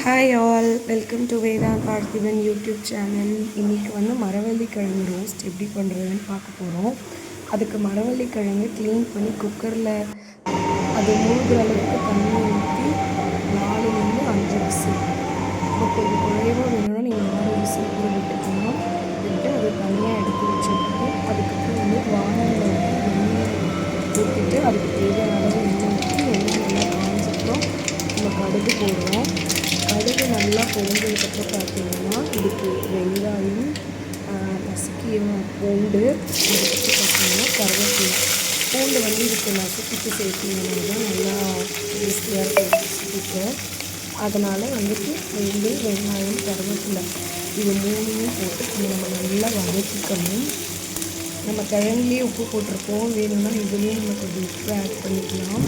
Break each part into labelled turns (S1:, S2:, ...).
S1: Hi all, welcome to Veda Parthiban YouTube channel. இன்றைக்கி வந்து மரவள்ளிக்கிழங்கு roast எப்படி பண்ணுறதுன்னு பார்க்க போகிறோம். அதுக்கு மரவள்ளிக்கிழங்கு க்ளீன் பண்ணி குக்கரில் அது மூழ்கிற அளவுக்கு தண்ணி ஊற்றி 4லேருந்து 5 விசில். இப்போ கொஞ்சம் குறைவாக வேணும்னா நீங்கள் 4 விசில் கூட விட்டுக்கலாம். விட்டு அது தனியாக எடுத்து வச்சுருக்கோம். அதுக்கப்புறம் வந்து வானலில் வந்து எண்ணெய் ஊற்றிட்டு அதுக்கு தேவையான அளவு எண்ணெய் ஊற்றி எண்ணெய் நல்லா காய்ஞ்சப்புறம் நம்ம கடுகு போடுறோம். கடுகு நல்லா பொரிஞ்சதுக்கப்புறம் பார்த்தீங்கன்னா இதுக்கு வெங்காயம், நசுக்கிய பூண்டு, அதுக்கப்புறம் பார்த்தீங்கன்னா கருவேப்பிலை. பூண்டு வந்து இதுக்கு நசுக்கிட்டு சேர்த்திங்கன்னா தான் நல்லா டேஸ்டியாக இருக்கும் ரெசிபிக்கு. அதனால் வந்துட்டு பூண்டு, வெங்காயம், கருவேப்பிலை இது 3யும் போட்டு நம்ம நல்லா வதக்கிக்கணும். நம்ம கிழங்குலேயே உப்பு போட்டிருப்போம், வேணும்னா இதுலேயும் நம்ம கொஞ்சம் உப்பு ஆட் பண்ணிக்கலாம்.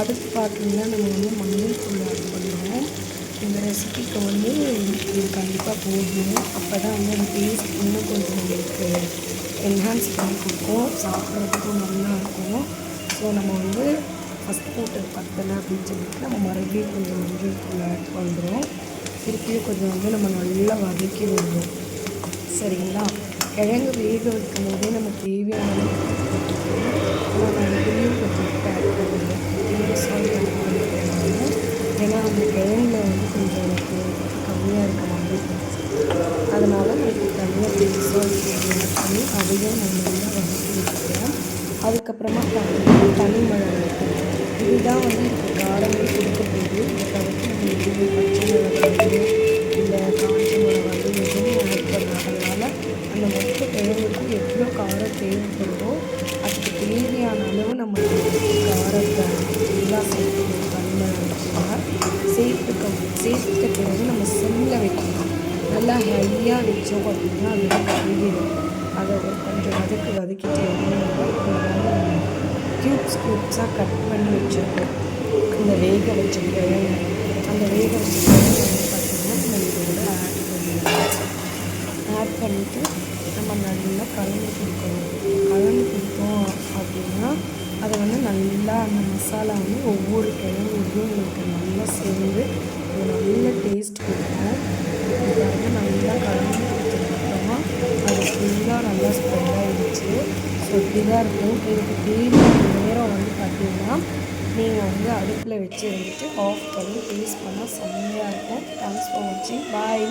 S1: அடுத்து பார்த்திங்கன்னா நம்ம வந்து மஞ்சள் தூள் ஆட் பண்ணுறோம். இந்த ரெசிபிக்கு வந்து இது கண்டிப்பாக போடணும். அப்போ தான் வந்து அந்த டேஸ்ட் இன்னும் கொஞ்சம் நம்மளுக்கு என்ஹான்ஸ் பண்ணி கொடுக்கும், சாப்பிட்றதுக்கும் நல்லாயிருக்கும். ஸோ நம்ம வந்து ஃபஸ்ட் போட்டது பத்தலை அப்படின்னு சொல்லிட்டு நம்ம மறுபடியும் கொஞ்சம் மஞ்சள் தூள் ஆட் பண்ணுறோம். திருப்பியும் கொஞ்சம் வந்து நம்ம நல்லா வதக்கி விடுவோம். சரிங்களா? கிழங்கு வேக வைக்கும் போதே நம்ம தேவையான போட்டுக்கணும். ஆனால் நான் இதுலேயும் கொஞ்சம் உப்பு ஆட் பண்ணுவேன். சால்ட் ஆட் பண்ணிக்கிறேன். ஏன்னா அந்த கிழங்குல வந்து கொஞ்சம் எனக்கு கம்மியாக இருக்க மாதிரி இருந்துச்சு. அதனால் எனக்கு தனியாக சால்ட் ஆட் பண்ணி அதையும் நான் நல்லா வதக்கி வச்சுக்கிறேன். அதுக்கப்புறமா தனி மிளகாய் இதுதான் வந்து இப்போ காரமே கொடுக்க போகுது. இதுக்கு அதுக்கு நம்ம எதுவுமே பச்சை மிளகாய் இல்லை காஞ்ச மிளகாய் எதுவும் ஆட் பண்ணாதனால அந்த மொத்த கிழங்குக்கு எவ்வளோ காரம் தேவைப்படுதோ அதுக்கு தேவையான அளவு நம்ம காரத்தை நல்லா சேர்த்துக்கணும். தனி மிளகாய் சேர்த்துட்ட பிறகு நம்ம சிம்மில் வைக்கணும். நல்லா ஹையாக வச்சோம் அப்படின்னா அது கருகிடும். அதை ஒரு கொஞ்சம் வதக்கிட்டு க்யூப்ஸாக கட் பண்ணி வச்சுருக்கோம். இந்த வேக வச்ச கிழங்கு அந்த வேக வச்ச கிழங்கு வந்து பார்த்திங்கன்னா நம்ம இதோட ஆட் பண்ணிவிட்டு நம்ம நல்லா கலந்து கொடுத்தோம் அப்படின்னா அதை வந்து நல்லா அந்த மசாலா வந்து ஒவ்வொரு கிழங்குலையும் உங்களுக்கு நல்லா சேர்ந்து ஒரு நல்ல டேஸ்ட் கொடுக்கும். இதுக்காக நல்லா கலந்து கொடுத்ததுக்கப்புறமா அது ஃபுல்லாக நல்லா ஸ்ப்ரெட் ஆகிடுச்சு. ஸோ இப்படி தான் இருக்கும். இதுக்கு தேவையான நேரம் வந்து பார்த்திங்கன்னா நீங்கள் வந்து அடுப்பில் வச்சு இருந்துட்டு ஆஃப் பண்ணி டேஸ்ட் பண்ணால் செம்மையாக இருக்கும். தேங்க்ஸ் ஃபார் வாட்சிங். பாய்.